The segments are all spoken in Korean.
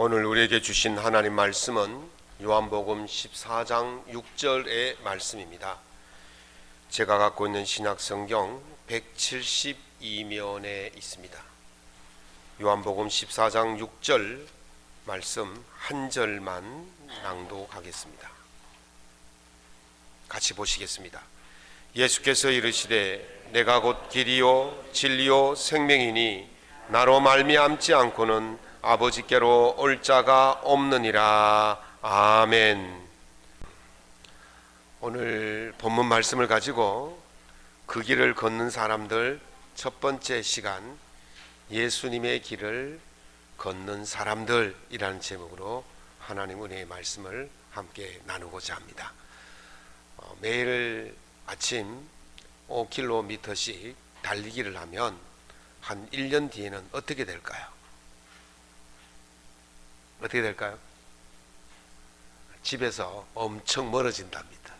오늘 우리에게 주신 하나님 말씀은 요한복음 14장 6절의 말씀입니다. 제가 갖고 있는 신약성경 172면에 있습니다. 요한복음 14장 6절 말씀 한 절만 낭독하겠습니다. 같이 보시겠습니다. 예수께서 이르시되 내가 곧 길이요 진리요 생명이니 나로 말미암지 않고는 아버지께로 올 자가 없느니라. 아멘. 오늘 본문 말씀을 가지고 그 길을 걷는 사람들 첫 번째 시간, 예수님의 길을 걷는 사람들이라는 제목으로 하나님 은혜의 말씀을 함께 나누고자 합니다. 매일 아침 5km씩 달리기를 하면 한 1년 뒤에는 어떻게 될까요? 어떻게 될까요? 집에서 엄청 멀어진답니다.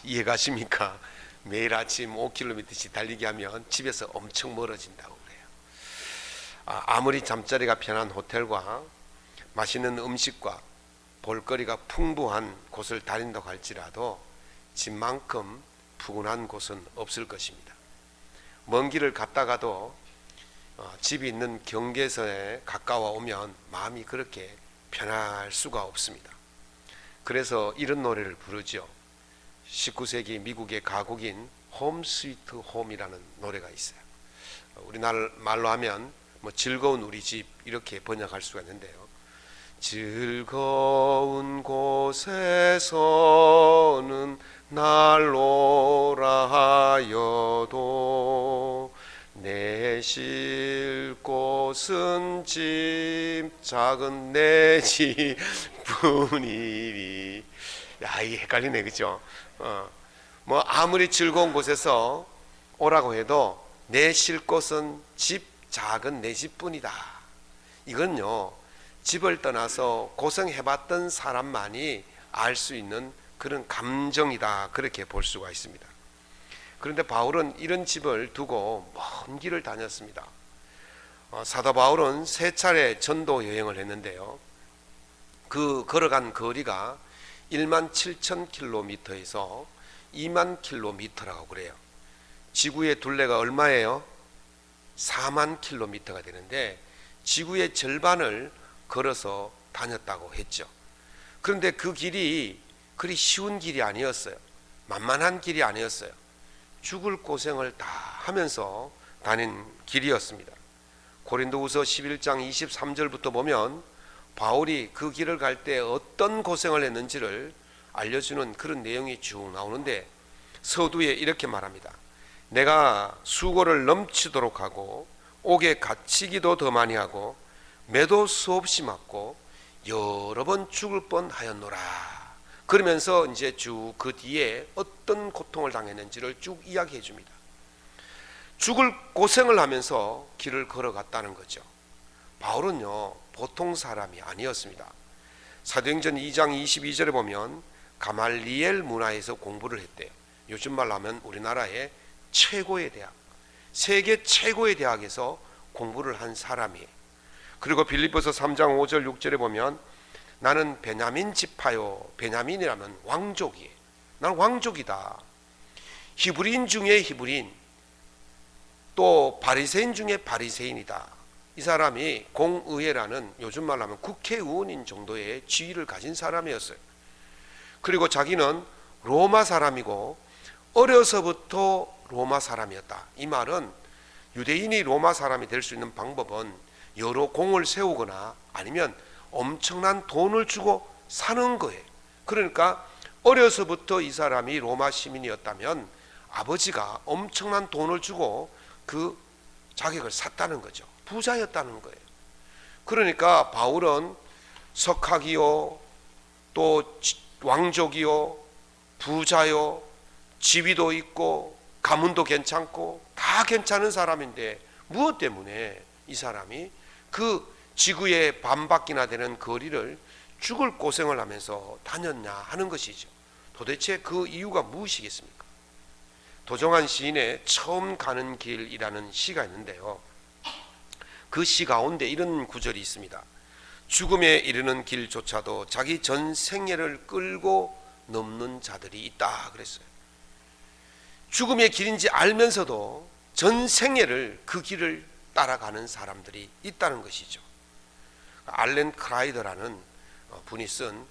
이해가십니까? 매일 아침 5km씩 달리기 하면 집에서 엄청 멀어진다고 그래요. 아무리 잠자리가 편한 호텔과 맛있는 음식과 볼거리가 풍부한 곳을 다닌다고 할지라도 집만큼 푸근한 곳은 없을 것입니다. 먼 길을 갔다가도 집이 있는 경계선에 가까워오면 마음이 그렇게 편할 수가 없습니다. 그래서 이런 노래를 부르죠. 19세기 미국의 가곡인 홈 스위트 홈이라는 노래가 있어요. 우리나라 말로 하면 즐거운 우리 집 이렇게 번역할 수가 있는데요. 즐거운 곳에서는 날로라 하여도 내 쉴 곳은 집 작은 내 집뿐이니. 야, 이게 헷갈리네, 그죠? 아무리 즐거운 곳에서 오라고 해도 내 쉴 곳은 집 작은 내 집뿐이다. 이건요, 집을 떠나서 고생해봤던 사람만이 알 수 있는 그런 감정이다, 그렇게 볼 수가 있습니다. 그런데 바울은 이런 집을 두고 먼 길을 다녔습니다. 사도 바울은 3차례 전도 여행을 했는데요, 그 걸어간 거리가 17,000km에서 20,000km라고 그래요. 지구의 둘레가 얼마예요? 40,000km가 되는데 지구의 절반을 걸어서 다녔다고 했죠. 그런데 그 길이 그리 쉬운 길이 아니었어요. 만만한 길이 아니었어요. 죽을 고생을 다 하면서 다닌 길이었습니다. 고린도후서 11장 23절부터 보면 바울이 그 길을 갈 때 어떤 고생을 했는지를 알려주는 그런 내용이 쭉 나오는데, 서두에 이렇게 말합니다. 내가 수고를 넘치도록 하고 옥에 갇히기도 더 많이 하고 매도 수없이 맞고 여러 번 죽을 뻔하였노라. 그러면서 이제 쭉 그 뒤에 어떤 고통을 당했는지를 쭉 이야기해 줍니다. 죽을 고생을 하면서 길을 걸어갔다는 거죠. 바울은요, 보통 사람이 아니었습니다. 사도행전 2장 22절에 보면 가말리엘 문화에서 공부를 했대요. 요즘 말로 하면 우리나라의 최고의 대학, 세계 최고의 대학에서 공부를 한 사람이에요. 그리고 빌립보서 3장 5절 6절에 보면 나는 베냐민 지파요. 베냐민이라면 왕족이에요. 나는 왕족이다. 히브리인 중에 히브리인, 또 바리새인 중에 바리새인이다. 이 사람이 공의회라는 요즘 말로 하면 국회의원인 정도의 지위를 가진 사람이었어요. 그리고 자기는 로마 사람이고 어려서부터 로마 사람이었다. 이 말은 유대인이 로마 사람이 될 수 있는 방법은 여러 공을 세우거나 아니면 엄청난 돈을 주고 사는 거예요. 그러니까 어려서부터 이 사람이 로마 시민이었다면 아버지가 엄청난 돈을 주고 그 자격을 샀다는 거죠. 부자였다는 거예요. 그러니까 바울은 석학이요, 또 왕족이요, 부자요, 지위도 있고 가문도 괜찮고 다 괜찮은 사람인데 무엇 때문에 이 사람이 그 지구의 반바퀴나 되는 거리를 죽을 고생을 하면서 다녔냐 하는 것이죠. 도대체 그 이유가 무엇이겠습니까? 도정한 시인의 처음 가는 길이라는 시가 있는데요, 그 시 가운데 이런 구절이 있습니다. 죽음에 이르는 길조차도 자기 전 생애를 끌고 넘는 자들이 있다 그랬어요. 죽음의 길인지 알면서도 전 생애를 그 길을 따라가는 사람들이 있다는 것이죠. 알렌 크라이더라는 분이 쓴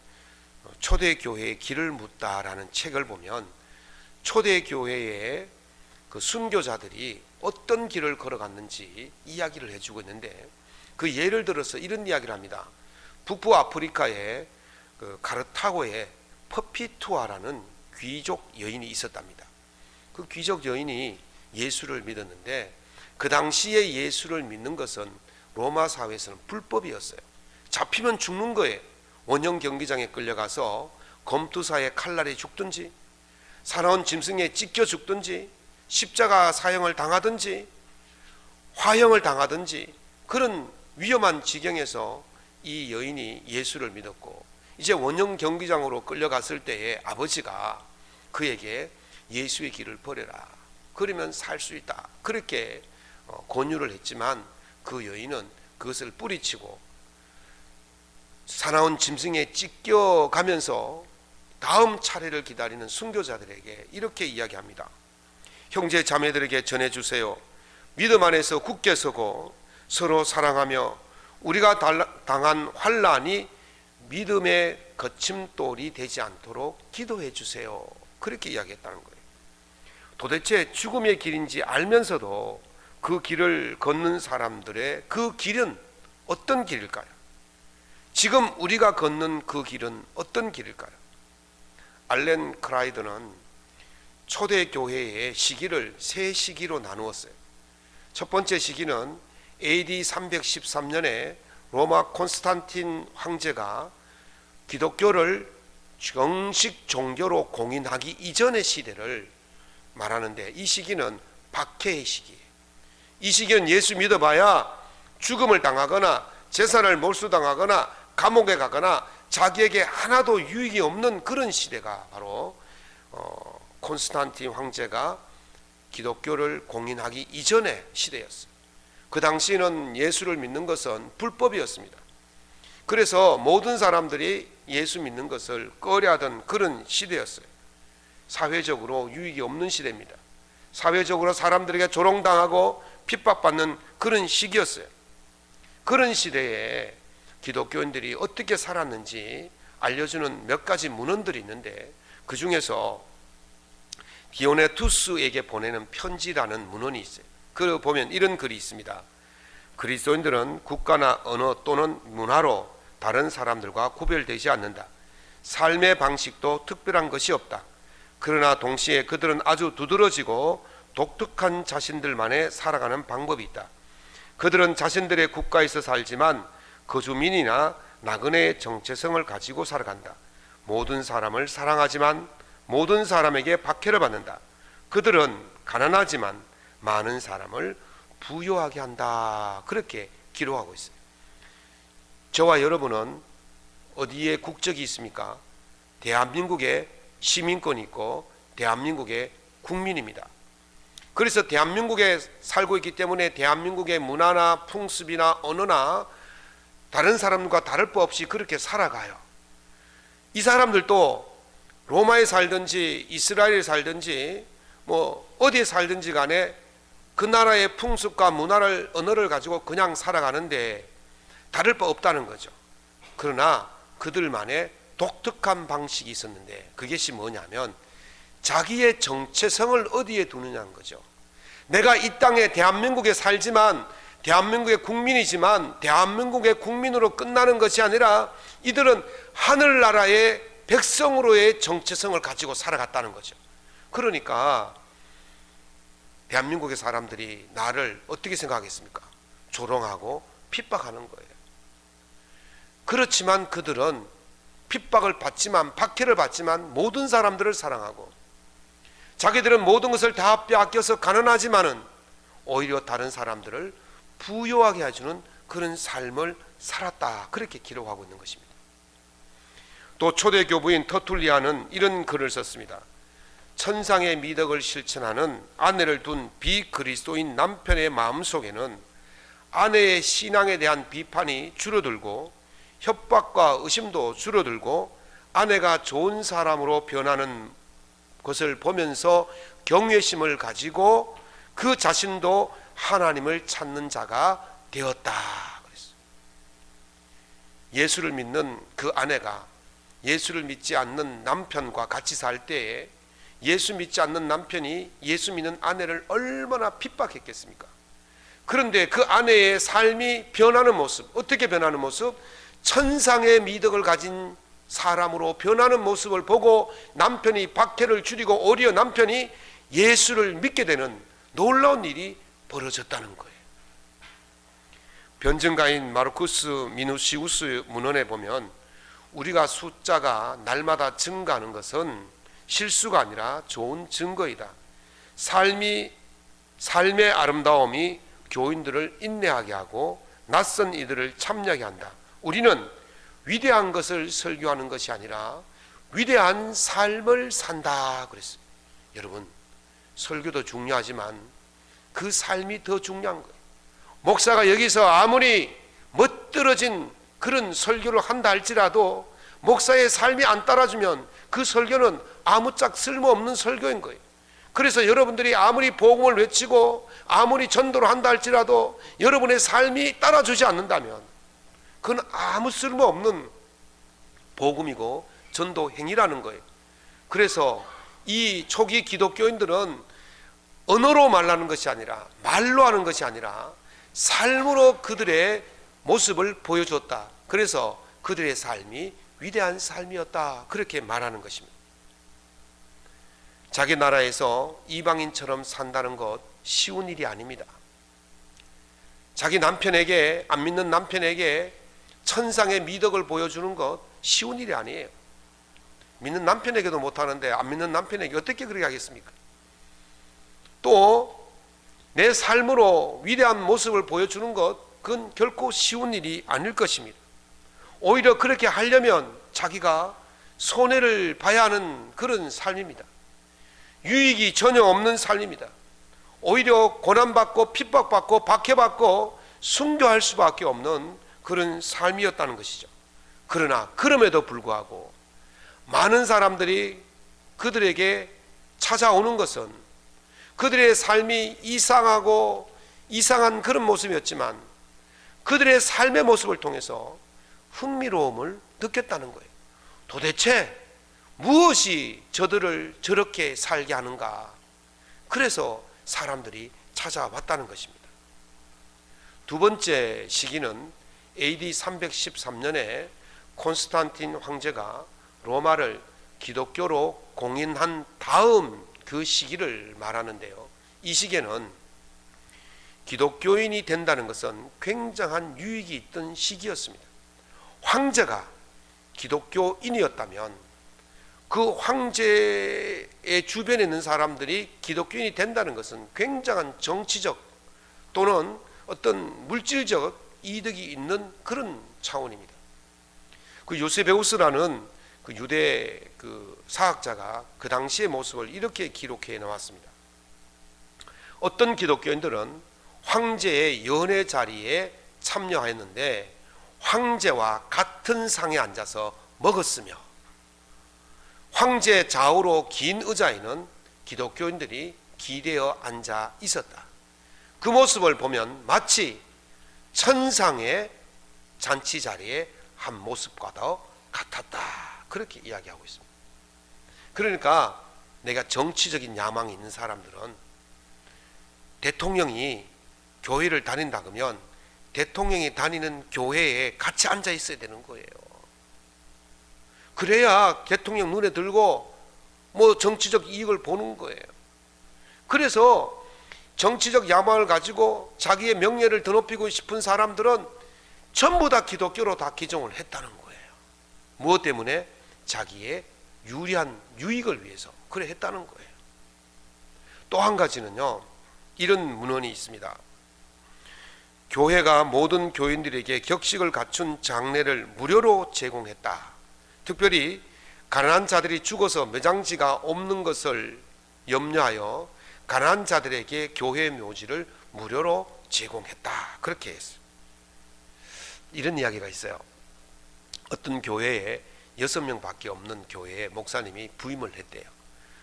초대교회의 길을 묻다라는 책을 보면 초대교회의 그 순교자들이 어떤 길을 걸어갔는지 이야기를 해주고 있는데, 그 예를 들어서 이런 이야기를 합니다. 북부 아프리카의 그 카르타고에 퍼피투아라는 귀족 여인이 있었답니다. 그 귀족 여인이 예수를 믿었는데 그 당시에 예수를 믿는 것은 로마 사회에서는 불법이었어요. 잡히면 죽는 거예요. 원형 경기장에 끌려가서 검투사의 칼날에 죽든지, 사나운 짐승에 찢겨 죽든지, 십자가 사형을 당하든지, 화형을 당하든지, 그런 위험한 지경에서 이 여인이 예수를 믿었고, 이제 원형 경기장으로 끌려갔을 때에 아버지가 그에게 예수의 길을 버려라, 그러면 살 수 있다, 그렇게 권유를 했지만 그 여인은 그것을 뿌리치고 사나운 짐승에 찢겨가면서 다음 차례를 기다리는 순교자들에게 이렇게 이야기합니다. 형제 자매들에게 전해주세요. 믿음 안에서 굳게 서고 서로 사랑하며 우리가 당한 환난이 믿음의 거침돌이 되지 않도록 기도해 주세요. 그렇게 이야기했다는 거예요. 도대체 죽음의 길인지 알면서도 그 길을 걷는 사람들의 그 길은 어떤 길일까요? 지금 우리가 걷는 그 길은 어떤 길일까요? 알렌 크라이더는 초대교회의 시기를 세 시기로 나누었어요. 첫 번째 시기는 AD 313년에 로마 콘스탄틴 황제가 기독교를 정식 종교로 공인하기 이전의 시대를 말하는데, 이 시기는 박해의 시기예요. 이 시기는 예수 믿어봐야 죽음을 당하거나 재산을 몰수당하거나 감옥에 가거나 자기에게 하나도 유익이 없는 그런 시대가 바로 콘스탄틴 황제가 기독교를 공인하기 이전의 시대였어요. 그 당시에는 예수를 믿는 것은 불법이었습니다. 그래서 모든 사람들이 예수 믿는 것을 꺼려하던 그런 시대였어요. 사회적으로 유익이 없는 시대입니다. 사회적으로 사람들에게 조롱당하고 핍박받는 그런 시기였어요. 그런 시대에 기독교인들이 어떻게 살았는지 알려주는 몇 가지 문헌들이 있는데, 그 중에서 디오네투스에게 보내는 편지라는 문헌이 있어요. 그 보면 이런 글이 있습니다. 그리스도인들은 국가나 언어 또는 문화로 다른 사람들과 구별되지 않는다. 삶의 방식도 특별한 것이 없다. 그러나 동시에 그들은 아주 두드러지고 독특한 자신들만의 살아가는 방법이 있다. 그들은 자신들의 국가에서 살지만 거주민이나 나그네의 정체성을 가지고 살아간다. 모든 사람을 사랑하지만 모든 사람에게 박해를 받는다. 그들은 가난하지만 많은 사람을 부유하게 한다. 그렇게 기록하고 있어요. 저와 여러분은 어디에 국적이 있습니까? 대한민국에 시민권이 있고 대한민국의 국민입니다. 그래서 대한민국에 살고 있기 때문에 대한민국의 문화나 풍습이나 언어나 다른 사람과 다를 바 없이 그렇게 살아가요. 이 사람들도 로마에 살든지 이스라엘에 살든지 뭐 어디에 살든지 간에 그 나라의 풍습과 문화를, 언어를 가지고 그냥 살아가는데 다를 바 없다는 거죠. 그러나 그들만의 독특한 방식이 있었는데, 그것이 뭐냐면 자기의 정체성을 어디에 두느냐는 거죠. 내가 이 땅에 대한민국에 살지만, 대한민국의 국민이지만 대한민국의 국민으로 끝나는 것이 아니라 이들은 하늘나라의 백성으로의 정체성을 가지고 살아갔다는 거죠. 그러니까 대한민국의 사람들이 나를 어떻게 생각하겠습니까? 조롱하고 핍박하는 거예요. 그렇지만 그들은 핍박을 받지만, 박해를 받지만 모든 사람들을 사랑하고, 자기들은 모든 것을 다 빼앗겨서 가난하지만은 오히려 다른 사람들을 부유하게 해주는 그런 삶을 살았다. 그렇게 기록하고 있는 것입니다. 또 초대교부인 터툴리아는 이런 글을 썼습니다. 천상의 미덕을 실천하는 아내를 둔 비그리스도인 남편의 마음속에는 아내의 신앙에 대한 비판이 줄어들고 협박과 의심도 줄어들고 아내가 좋은 사람으로 변하는 것을 보면서 경외심을 가지고 그 자신도 하나님을 찾는 자가 되었다 그랬어요. 예수를 믿는 그 아내가 예수를 믿지 않는 남편과 같이 살 때에 예수 믿지 않는 남편이 예수 믿는 아내를 얼마나 핍박했겠습니까? 그런데 그 아내의 삶이 변하는 모습, 어떻게 변하는 모습? 천상의 미덕을 가진 사람으로 변하는 모습을 보고 남편이 박해를 줄이고 오히려 남편이 예수를 믿게 되는 놀라운 일이 벌어졌다는 거예요. 변증가인 마르쿠스 미누시우스 문헌에 보면 우리가 숫자가 날마다 증가하는 것은 실수가 아니라 좋은 증거이다. 삶의 아름다움이 교인들을 인내하게 하고 낯선 이들을 참여하게 한다. 우리는 위대한 것을 설교하는 것이 아니라 위대한 삶을 산다 그랬어요. 여러분, 설교도 중요하지만 그 삶이 더 중요한 거예요. 목사가 여기서 아무리 멋들어진 그런 설교를 한다 할지라도 목사의 삶이 안 따라주면 그 설교는 아무짝 쓸모없는 설교인 거예요. 그래서 여러분들이 아무리 복음을 외치고 아무리 전도를 한다 할지라도 여러분의 삶이 따라주지 않는다면 그건 아무 쓸모없는 복음이고 전도 행위라는 거예요. 그래서 이 초기 기독교인들은 언어로 말하는 것이 아니라 말로 하는 것이 아니라 삶으로 그들의 모습을 보여줬다. 그래서 그들의 삶이 위대한 삶이었다. 그렇게 말하는 것입니다. 자기 나라에서 이방인처럼 산다는 것 쉬운 일이 아닙니다. 자기 남편에게, 안 믿는 남편에게 천상의 미덕을 보여주는 것 쉬운 일이 아니에요. 믿는 남편에게도 못하는데 안 믿는 남편에게 어떻게 그렇게 하겠습니까? 또 내 삶으로 위대한 모습을 보여주는 것 그건 결코 쉬운 일이 아닐 것입니다. 오히려 그렇게 하려면 자기가 손해를 봐야 하는 그런 삶입니다. 유익이 전혀 없는 삶입니다. 오히려 고난받고 핍박받고 박해받고 순교할 수밖에 없는 그런 삶이었다는 것이죠. 그러나 그럼에도 불구하고 많은 사람들이 그들에게 찾아오는 것은 그들의 삶이 이상하고 이상한 그런 모습이었지만 그들의 삶의 모습을 통해서 흥미로움을 느꼈다는 거예요. 도대체 무엇이 저들을 저렇게 살게 하는가? 그래서 사람들이 찾아왔다는 것입니다. 두 번째 시기는 AD 313년에 콘스탄틴 황제가 로마를 기독교로 공인한 다음 그 시기를 말하는데요. 이 시기에는 기독교인이 된다는 것은 굉장한 유익이 있던 시기였습니다. 황제가 기독교인이었다면 그 황제의 주변에 있는 사람들이 기독교인이 된다는 것은 굉장한 정치적 또는 어떤 물질적 이득이 있는 그런 차원입니다. 그 요세베우스라는 그 유대 그 사학자가 그 당시의 모습을 이렇게 기록해 나왔습니다. 어떤 기독교인들은 황제의 연회 자리에 참여하였는데 황제와 같은 상에 앉아서 먹었으며 황제 좌우로 긴 의자에는 기독교인들이 기대어 앉아 있었다. 그 모습을 보면 마치 천상의 잔치 자리에 한 모습과도 같았다. 그렇게 이야기하고 있습니다. 그러니까 내가 정치적인 야망이 있는 사람들은 대통령이 교회를 다닌다 그러면 대통령이 다니는 교회에 같이 앉아 있어야 되는 거예요. 그래야 대통령 눈에 들고 뭐 정치적 이익을 보는 거예요. 그래서 정치적 야망을 가지고 자기의 명예를 드높이고 싶은 사람들은 전부 다 기독교로 다 기종을 했다는 거예요. 무엇 때문에? 자기의 유리한 유익을 위해서 그래 했다는 거예요. 또 한 가지는요, 이런 문헌이 있습니다. 교회가 모든 교인들에게 격식을 갖춘 장례를 무료로 제공했다. 특별히 가난한 자들이 죽어서 매장지가 없는 것을 염려하여 가난한 자들에게 교회 묘지를 무료로 제공했다. 그렇게 했어요. 이런 이야기가 있어요. 어떤 교회에 6명밖에 없는 교회에 목사님이 부임을 했대요.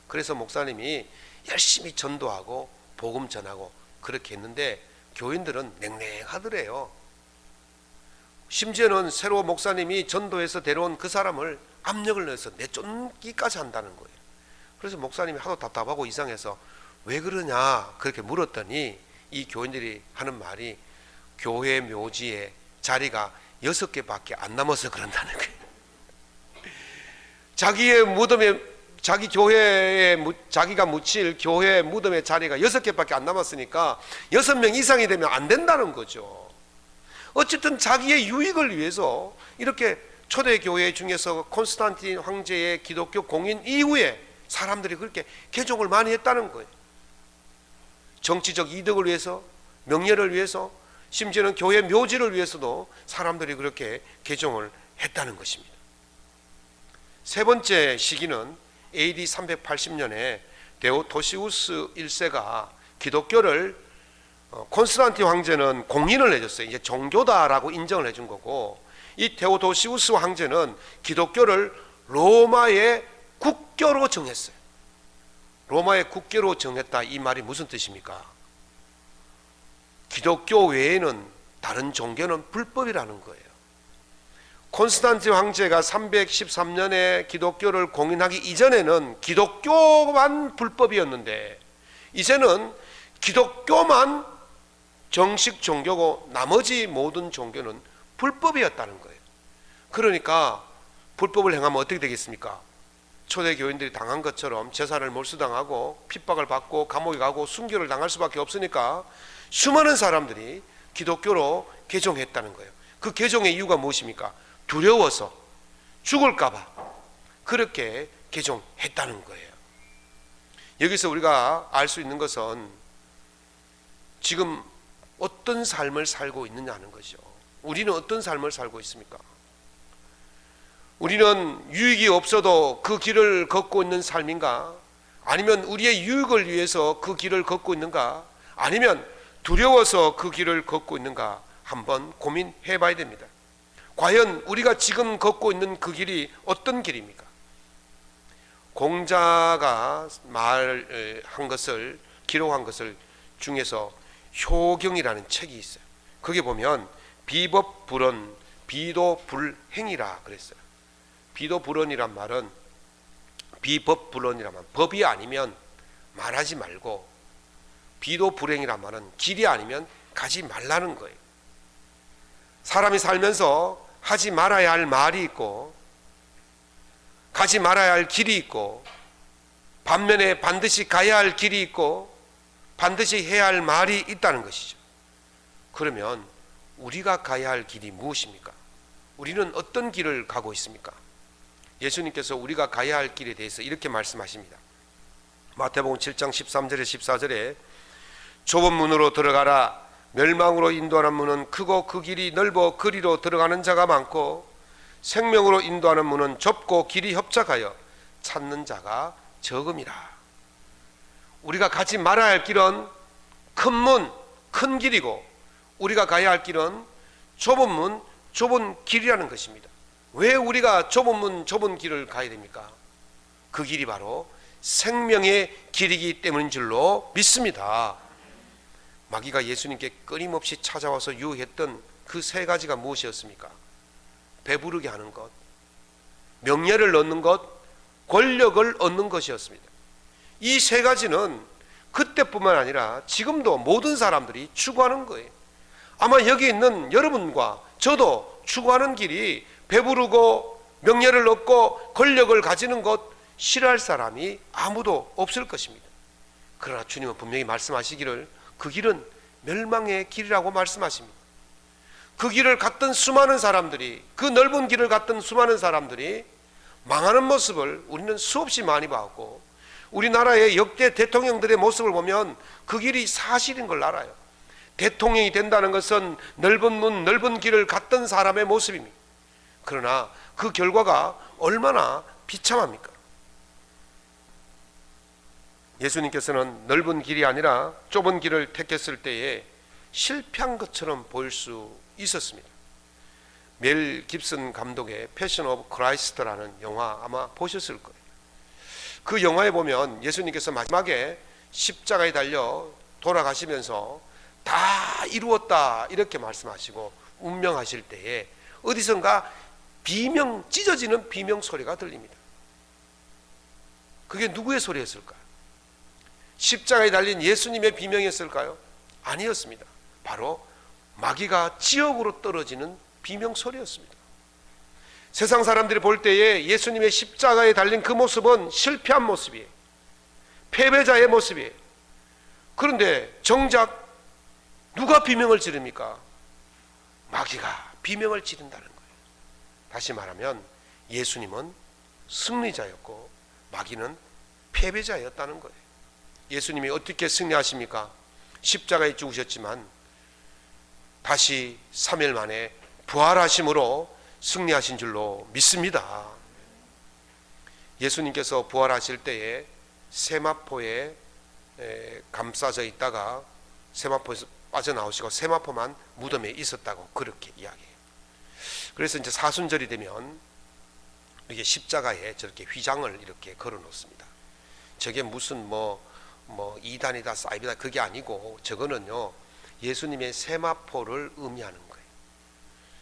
그래서 목사님이 열심히 전도하고 복음 전하고 그렇게 했는데 교인들은 냉랭하더래요. 심지어는 새로 목사님이 전도해서 데려온 그 사람을 압력을 넣어서 내쫓기까지 한다는 거예요. 그래서 목사님이 하도 답답하고 이상해서 왜 그러냐 그렇게 물었더니 이 교인들이 하는 말이 교회 묘지에 자리가 6개밖에 안 남아서 그런다는 거예요. 자기의 무덤에, 자기 교회에 자기가 묻힐 교회 무덤의 자리가 6개밖에 안 남았으니까 6명 이상이 되면 안 된다는 거죠. 어쨌든 자기의 유익을 위해서 이렇게 초대교회 중에서 콘스탄틴 황제의 기독교 공인 이후에 사람들이 그렇게 개종을 많이 했다는 거예요. 정치적 이득을 위해서, 명예를 위해서, 심지어는 교회 묘지를 위해서도 사람들이 그렇게 개종을 했다는 것입니다. 세 번째 시기는 AD 380년에 데오도시우스 1세가 기독교를 콘스탄틴 황제는 공인을 해줬어요. 이제 종교다라고 인정을 해준 거고, 이 데오도시우스 황제는 기독교를 로마의 국교로 정했어요. 로마의 국교로 정했다, 이 말이 무슨 뜻입니까? 기독교 외에는 다른 종교는 불법이라는 거예요. 콘스탄틴 황제가 313년에 기독교를 공인하기 이전에는 기독교만 불법이었는데 이제는 기독교만 정식 종교고 나머지 모든 종교는 불법이었다는 거예요. 그러니까 불법을 행하면 어떻게 되겠습니까? 초대교인들이 당한 것처럼 제사를 몰수당하고 핍박을 받고 감옥에 가고 순교를 당할 수밖에 없으니까 수많은 사람들이 기독교로 개종했다는 거예요. 그 개종의 이유가 무엇입니까? 두려워서 죽을까봐 그렇게 개종했다는 거예요. 여기서 우리가 알 수 있는 것은 지금 어떤 삶을 살고 있느냐는 것이죠. 우리는 어떤 삶을 살고 있습니까? 우리는 유익이 없어도 그 길을 걷고 있는 삶인가? 아니면 우리의 유익을 위해서 그 길을 걷고 있는가? 아니면 두려워서 그 길을 걷고 있는가? 한번 고민해 봐야 됩니다. 과연 우리가 지금 걷고 있는 그 길이 어떤 길입니까? 공자가 말한 것을, 기록한 것을 중에서 효경이라는 책이 있어요. 거기 보면 비법불언 비도불행이라 그랬어요. 비도불언이란 말은, 비법불언이란 말은 법이 아니면 말하지 말고, 비도불행이란 말은 길이 아니면 가지 말라는 거예요. 사람이 살면서 하지 말아야 할 말이 있고 가지 말아야 할 길이 있고, 반면에 반드시 가야 할 길이 있고 반드시 해야 할 말이 있다는 것이죠. 그러면 우리가 가야 할 길이 무엇입니까? 우리는 어떤 길을 가고 있습니까? 예수님께서 우리가 가야 할 길에 대해서 이렇게 말씀하십니다. 마태복음 7장 13절에 14절에 좁은 문으로 들어가라. 멸망으로 인도하는 문은 크고 그 길이 넓어 그리로 들어가는 자가 많고 생명으로 인도하는 문은 좁고 길이 협착하여 찾는 자가 적음이라. 우리가 가지 말아야 할 길은 큰 문, 큰 길이고 우리가 가야 할 길은 좁은 문, 좁은 길이라는 것입니다. 왜 우리가 좁은 문, 좁은 길을 가야 됩니까? 그 길이 바로 생명의 길이기 때문인 줄로 믿습니다. 마귀가 예수님께 끊임없이 찾아와서 유혹했던 그 세 가지가 무엇이었습니까? 배부르게 하는 것, 명예를 얻는 것, 권력을 얻는 것이었습니다. 이 세 가지는 그때뿐만 아니라 지금도 모든 사람들이 추구하는 거예요. 아마 여기 있는 여러분과 저도 추구하는 길이 배부르고 명예를 얻고 권력을 가지는 것 싫어할 사람이 아무도 없을 것입니다. 그러나 주님은 분명히 말씀하시기를 그 길은 멸망의 길이라고 말씀하십니다. 그 길을 갔던 수많은 사람들이, 그 넓은 길을 갔던 수많은 사람들이 망하는 모습을 우리는 수없이 많이 봤고, 우리나라의 역대 대통령들의 모습을 보면 그 길이 사실인 걸 알아요. 대통령이 된다는 것은 넓은 문, 넓은 길을 갔던 사람의 모습입니다. 그러나 그 결과가 얼마나 비참합니까? 예수님께서는 넓은 길이 아니라 좁은 길을 택했을 때에 실패한 것처럼 보일 수 있었습니다. 멜 깁슨 감독의 패션 오브 크라이스트라는 영화 아마 보셨을 거예요. 그 영화에 보면 예수님께서 마지막에 십자가에 달려 돌아가시면서 다 이루었다 이렇게 말씀하시고 운명하실 때에 어디선가 찢어지는 비명 소리가 들립니다. 그게 누구의 소리였을까요? 십자가에 달린 예수님의 비명이었을까요? 아니었습니다. 바로 마귀가 지옥으로 떨어지는 비명 소리였습니다. 세상 사람들이 볼 때에 예수님의 십자가에 달린 그 모습은 실패한 모습이에요. 패배자의 모습이에요. 그런데 정작 누가 비명을 지릅니까? 마귀가 비명을 지른다는 거예요. 다시 말하면 예수님은 승리자였고 마귀는 패배자였다는 거예요. 예수님이 어떻게 승리하십니까? 십자가에 죽으셨지만 다시 3일 만에 부활하심으로 승리하신 줄로 믿습니다. 예수님께서 부활하실 때에 세마포에 감싸져 있다가 세마포에서 빠져나오시고 세마포만 무덤에 있었다고 그렇게 이야기해요. 그래서 이제 사순절이 되면 이게 십자가에 저렇게 휘장을 이렇게 걸어 놓습니다. 저게 무슨 뭐 이단이다 사이비다 그게 아니고 저거는요 예수님의 세마포를 의미하는 거예요.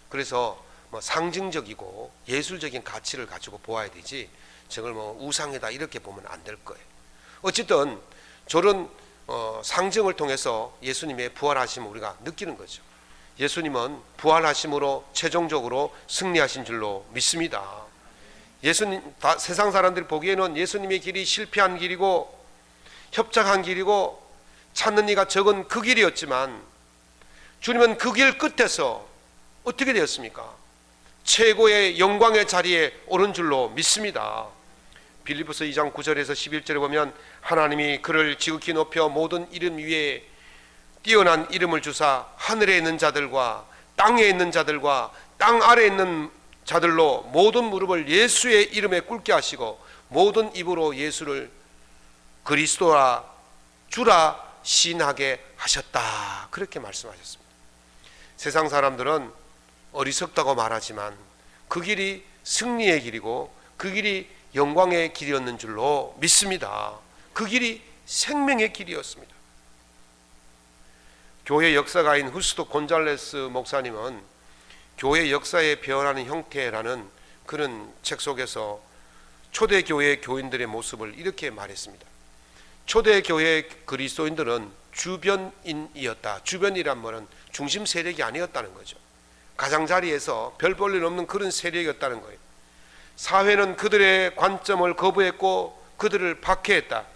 그래서 뭐 상징적이고 예술적인 가치를 가지고 보아야 되지 저걸 뭐 우상이다 이렇게 보면 안 될 거예요. 어쨌든 저런 상징을 통해서 예수님의 부활하심을 우리가 느끼는 거죠. 예수님은 부활하심으로 최종적으로 승리하신 줄로 믿습니다. 예수님, 세상 사람들이 보기에는 예수님의 길이 실패한 길이고 협착한 길이고 찾는 이가 적은 그 길이었지만 주님은 그 길 끝에서 어떻게 되었습니까? 최고의 영광의 자리에 오른 줄로 믿습니다. 빌립보서 2장 9절에서 11절에 보면 하나님이 그를 지극히 높여 모든 이름 위에 뛰어난 이름을 주사 하늘에 있는 자들과 땅에 있는 자들과 땅 아래에 있는 자들로 모든 무릎을 예수의 이름에 꿇게 하시고 모든 입으로 예수를 그리스도라 주라 시인하게 하셨다 그렇게 말씀하셨습니다. 세상 사람들은 어리석다고 말하지만 그 길이 승리의 길이고 그 길이 영광의 길이었는 줄로 믿습니다. 그 길이 생명의 길이었습니다. 교회 역사가인 후스도 곤잘레스 목사님은 교회 역사에 변하는 형태라는 그런 책 속에서 초대교회 교인들의 모습을 이렇게 말했습니다. 초대교회 그리스도인들은 주변인이었다. 주변이란 말은 중심 세력이 아니었다는 거죠. 가장자리에서 별 볼 일 없는 그런 세력이었다는 거예요. 사회는 그들의 관점을 거부했고 그들을 박해했다.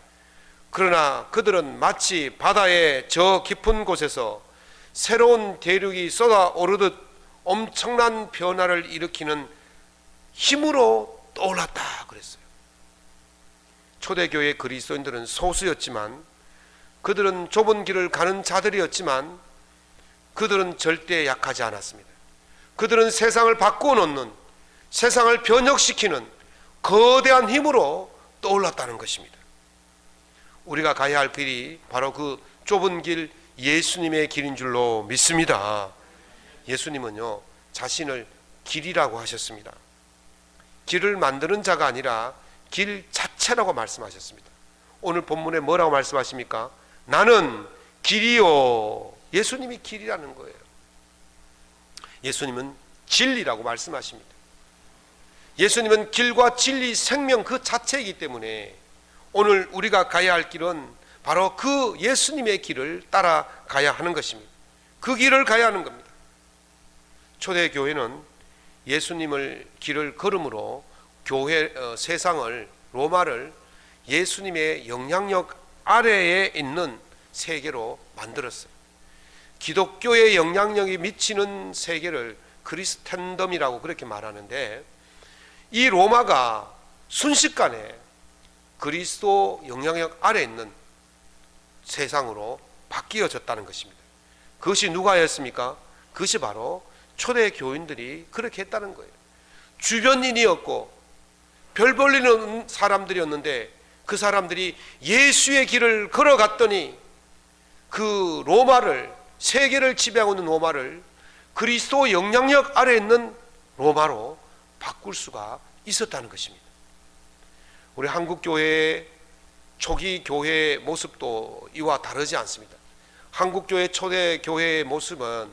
그러나 그들은 마치 바다의 저 깊은 곳에서 새로운 대륙이 쏟아오르듯 엄청난 변화를 일으키는 힘으로 떠올랐다 그랬어요. 초대교회 그리스도인들은 소수였지만 그들은 좁은 길을 가는 자들이었지만 그들은 절대 약하지 않았습니다. 그들은 세상을 바꾸어 놓는, 세상을 변혁시키는 거대한 힘으로 떠올랐다는 것입니다. 우리가 가야 할 길이 바로 그 좁은 길 예수님의 길인 줄로 믿습니다. 예수님은요 자신을 길이라고 하셨습니다. 길을 만드는 자가 아니라 길 자체라고 말씀하셨습니다. 오늘 본문에 뭐라고 말씀하십니까? 나는 길이요. 예수님이 길이라는 거예요. 예수님은 진리라고 말씀하십니다. 예수님은 길과 진리, 생명 그 자체이기 때문에 오늘 우리가 가야 할 길은 바로 그 예수님의 길을 따라가야 하는 것입니다. 그 길을 가야 하는 겁니다. 초대교회는 예수님을 길을 걸음으로 교회 세상을 로마를 예수님의 영향력 아래에 있는 세계로 만들었어요. 기독교의 영향력이 미치는 세계를 크리스텐덤이라고 그렇게 말하는데 이 로마가 순식간에 그리스도 영향력 아래에 있는 세상으로 바뀌어졌다는 것입니다. 그것이 누가 했습니까? 그것이 바로 초대 교인들이 그렇게 했다는 거예요. 주변인이었고 별 볼 일 없는 사람들이었는데 그 사람들이 예수의 길을 걸어갔더니 그 로마를, 세계를 지배하고 있는 로마를 그리스도 영향력 아래에 있는 로마로 바꿀 수가 있었다는 것입니다. 우리 한국 교회의 초기 교회의 모습도 이와 다르지 않습니다. 한국 교회 초대 교회의 모습은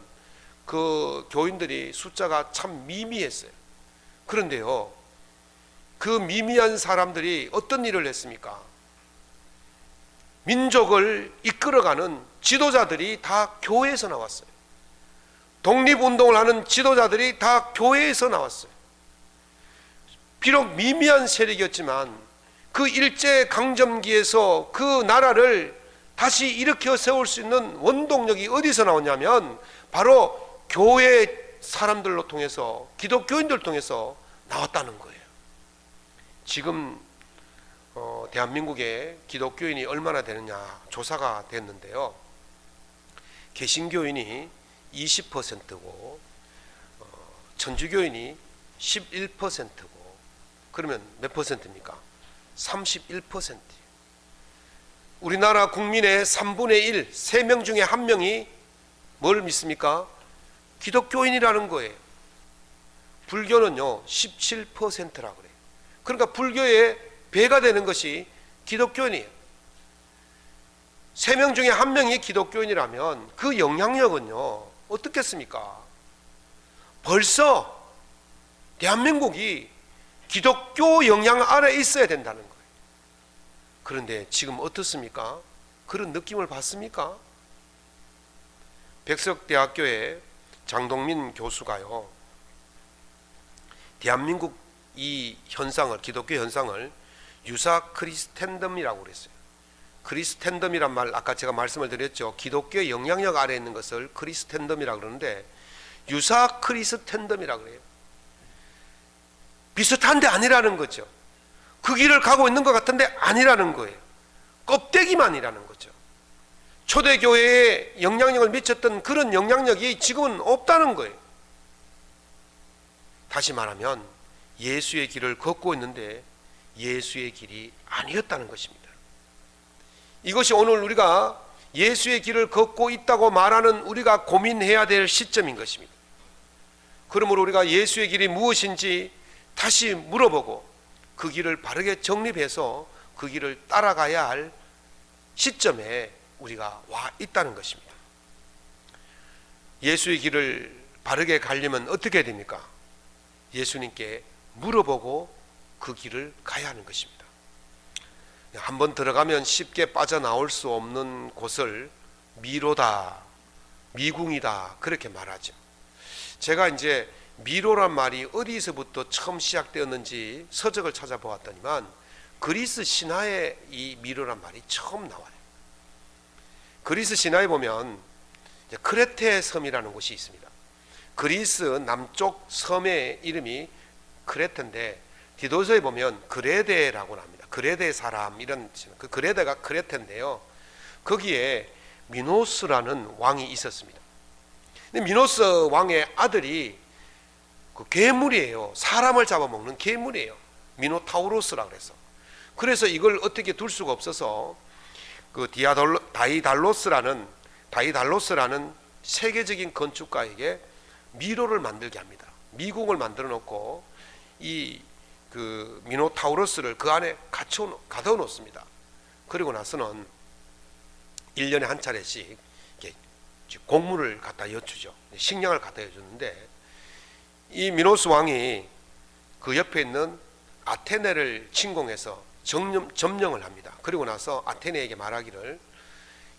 그 교인들이 숫자가 참 미미했어요. 그런데요, 그 미미한 사람들이 어떤 일을 했습니까? 민족을 이끌어가는 지도자들이 다 교회에서 나왔어요. 독립운동을 하는 지도자들이 다 교회에서 나왔어요. 비록 미미한 세력이었지만 그 일제강점기에서 그 나라를 다시 일으켜 세울 수 있는 원동력이 어디서 나왔냐면 바로 교회 사람들로 통해서, 기독교인들 통해서 나왔다는 거예요. 지금 대한민국에 기독교인이 얼마나 되느냐 조사가 됐는데요, 개신교인이 20%고 천주교인이 11%고, 그러면 몇 퍼센트입니까? 31%. 우리나라 국민의 3분의 1, 3명 중에 1명이 뭘 믿습니까? 기독교인이라는 거예요. 불교는요 17%라고 그래요. 그러니까 불교의 배가 되는 것이 기독교인이에요. 3명 중에 1명이 기독교인이라면 그 영향력은요 어떻겠습니까? 벌써 대한민국이 기독교 영향 아래 있어야 된다는 거예요. 그런데 지금 어떻습니까? 그런 느낌을 받습니까? 백석대학교의 장동민 교수가요, 대한민국 이 현상을, 기독교 현상을 유사 크리스텐덤이라고 그랬어요. 크리스텐덤이란 말, 아까 제가 말씀을 드렸죠. 기독교의 영향력 아래에 있는 것을 크리스텐덤이라고 그러는데 유사 크리스텐덤이라고 그래요. 비슷한데 아니라는 거죠. 그 길을 가고 있는 것 같은데 아니라는 거예요. 껍데기만이라는 거죠. 초대교회에 영향력을 미쳤던 그런 영향력이 지금은 없다는 거예요. 다시 말하면 예수의 길을 걷고 있는데 예수의 길이 아니었다는 것입니다. 이것이 오늘 우리가 예수의 길을 걷고 있다고 말하는 우리가 고민해야 될 시점인 것입니다. 그러므로 우리가 예수의 길이 무엇인지 다시 물어보고 그 길을 바르게 정립해서 그 길을 따라가야 할 시점에 우리가 와 있다는 것입니다. 예수의 길을 바르게 가려면 어떻게 됩니까? 예수님께 물어보고 그 길을 가야 하는 것입니다. 한번 들어가면 쉽게 빠져나올 수 없는 곳을 미로다, 미궁이다 그렇게 말하죠. 제가 이제 미로란 말이 어디서부터 처음 시작되었는지 서적을 찾아보았더니만 그리스 신화에 이 미로란 말이 처음 나와요. 그리스 신화에 보면 크레테 섬이라는 곳이 있습니다. 그리스 남쪽 섬의 이름이 크레테인데 디도서에 보면 그레데라고 합니다. 그레데 사람, 이런 그 그레데가 크레테인데요, 거기에 미노스라는 왕이 있었습니다. 근데 미노스 왕의 아들이 그 괴물이에요. 사람을 잡아먹는 괴물이에요. 미노타우로스라 그래서 이걸 어떻게 둘 수가 없어서 그 다이달로스라는 세계적인 건축가에게 미로를 만들게 합니다. 미궁을 만들어 놓고 이 그 미노타우로스를 그 안에 가둬 놓습니다. 그리고 나서는 1년에 한 차례씩 곡물을 갖다 여쭈죠. 식량을 갖다 여주는데 이 미노스 왕이 그 옆에 있는 아테네를 침공해서 점령을 합니다. 그리고 나서 아테네에게 말하기를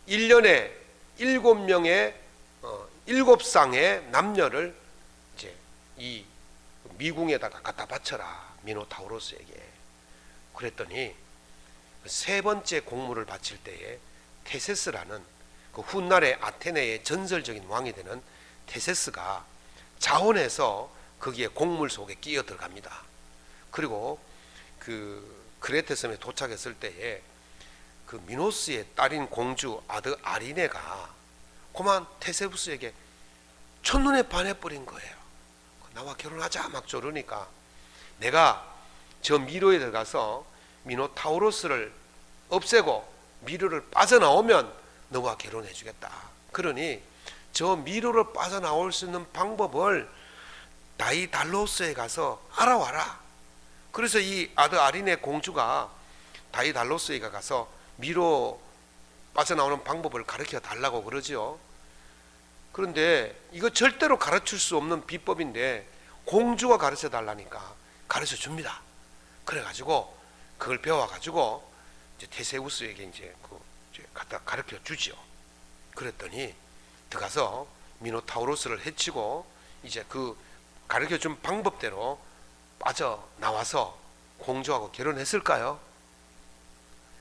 1년에 7명의 7쌍의 남녀를 이제 이 미궁에다가 갖다 바쳐라, 미노타우로스에게. 그랬더니 세 번째 곡물을 바칠 때에 테세스라는 그 훗날의 아테네의 전설적인 왕이 되는 테세스가 자원해서 거기에 곡물 속에 끼어 들어갑니다. 그리고 그 크레테 섬에 도착했을 때에 그 미노스의 딸인 공주 아리네가 그만 테세우스에게 첫눈에 반해버린 거예요. 나와 결혼하자 막 저러니까 내가 저 미로에 들어가서 미노타우로스를 없애고 미로를 빠져나오면 너와 결혼해 주겠다. 그러니 저 미로를 빠져나올 수 있는 방법을 다이달로스에 가서 알아와라. 그래서 이 아들 아린의 공주가 다이달로스에 가서 미로 빠져나오는 방법을 가르쳐 달라고 그러죠. 그런데 이거 절대로 가르칠 수 없는 비법인데 공주가 가르쳐 달라니까 가르쳐 줍니다. 그래가지고 그걸 배워가지고 이제 테세우스에게 이제 갖다 가르쳐 주죠. 그랬더니 들어가서 미노타우로스를 해치고 이제 그 가르쳐 준 방법대로 빠져나와서 공주하고 결혼했을까요?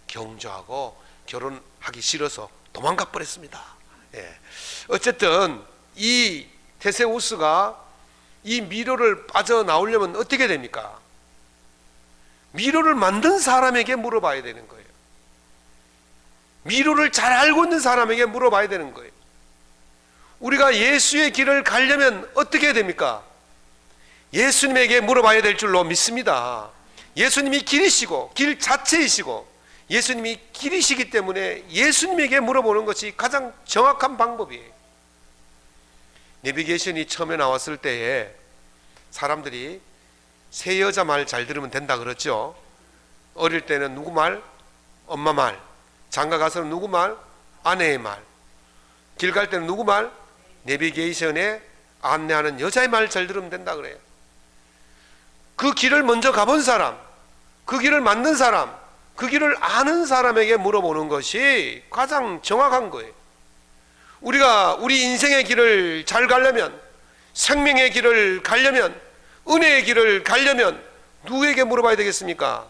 경주하고 결혼하기 싫어서 도망가 버렸습니다. 예. 어쨌든 이 테세우스가 이 미로를 빠져나오려면 어떻게 됩니까? 미로를 만든 사람에게 물어봐야 되는 거예요. 미로를 잘 알고 있는 사람에게 물어봐야 되는 거예요. 우리가 예수의 길을 가려면 어떻게 됩니까? 예수님에게 물어봐야 될 줄로 믿습니다. 예수님이 길이시고 길 자체이시고 예수님이 길이시기 때문에 예수님에게 물어보는 것이 가장 정확한 방법이에요. 내비게이션이 처음에 나왔을 때에 사람들이 새 여자 말 잘 들으면 된다 그랬죠. 어릴 때는 누구 말? 엄마 말. 장가 가서는 누구 말? 아내의 말. 길 갈 때는 누구 말? 내비게이션에 안내하는 여자의 말 잘 들으면 된다 그래요. 그 길을 먼저 가본 사람, 그 길을 만든 사람, 그 길을 아는 사람에게 물어보는 것이 가장 정확한 거예요. 우리가 우리 인생의 길을 잘 가려면, 생명의 길을 가려면, 은혜의 길을 가려면 누구에게 물어봐야 되겠습니까?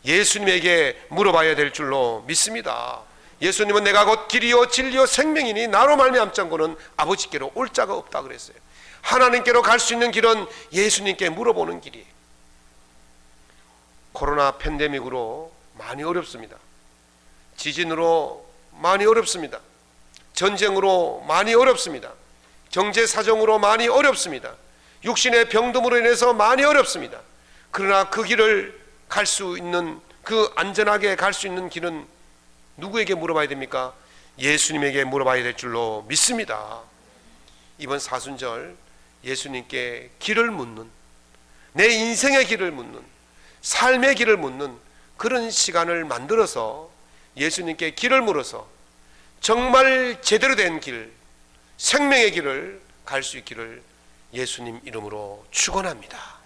예수님에게 물어봐야 될 줄로 믿습니다. 예수님은 내가 곧 길이요 진리요 생명이니 나로 말미암자고는 아버지께로 올 자가 없다 그랬어요. 하나님께로 갈 수 있는 길은 예수님께 물어보는 길이에요. 코로나 팬데믹으로 많이 어렵습니다. 지진으로 많이 어렵습니다. 전쟁으로 많이 어렵습니다. 경제 사정으로 많이 어렵습니다. 육신의 병듦으로 인해서 많이 어렵습니다. 그러나 그 길을 갈 수 있는, 그 안전하게 갈 수 있는 길은 누구에게 물어봐야 됩니까? 예수님에게 물어봐야 될 줄로 믿습니다. 이번 사순절 예수님께 길을 묻는, 내 인생의 길을 묻는, 삶의 길을 묻는 그런 시간을 만들어서 예수님께 길을 물어서 정말 제대로 된 길, 생명의 길을 갈 수 있기를 예수님 이름으로 축원합니다.